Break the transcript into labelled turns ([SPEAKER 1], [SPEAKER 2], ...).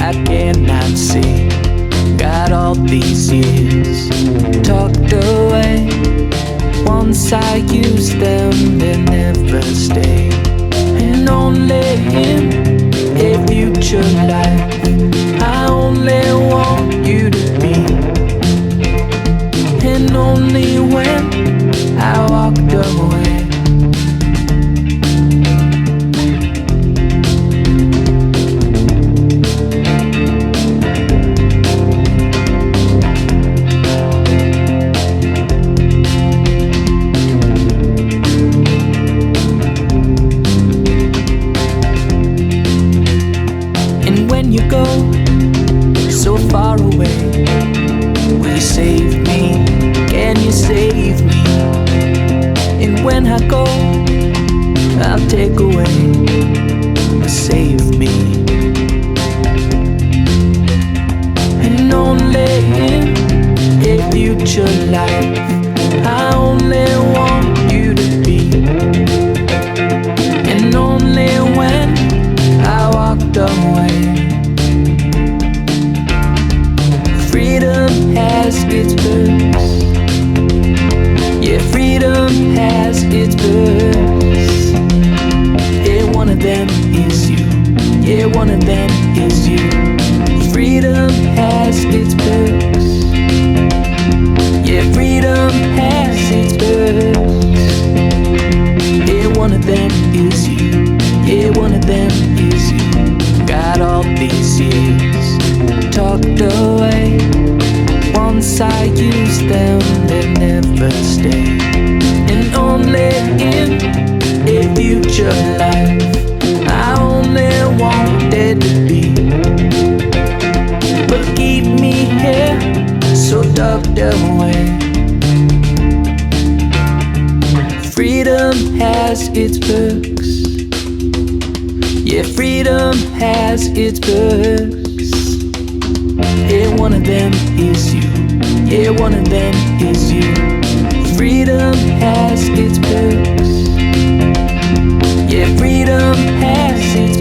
[SPEAKER 1] I cannot see. Got all these years tucked away. Once I use them, they never stay. And only in a future life, I only want you to be. And only when I walked away. When you go so far away, will you save me? Can you save me? And when I go, I'll take away, save me. And only in a future life, I only want you to be. And only when I walked away. Freedom has its perks. Yeah, freedom has its perks. Yeah, one of them is you. Yeah, one of them is you. Freedom has its perks. Yeah, freedom has its perks. Yeah, one of them is you. Yeah, one of them is you. Got all these years tucked away. Once I use them, they never stay. And only in a future life, I only wanted to be. But keep me here, so tucked away. Freedom has its perks. Yeah, freedom has its perks. Yeah, one of them is you. Yeah, one of them is you. Freedom has its perks. Yeah, freedom has its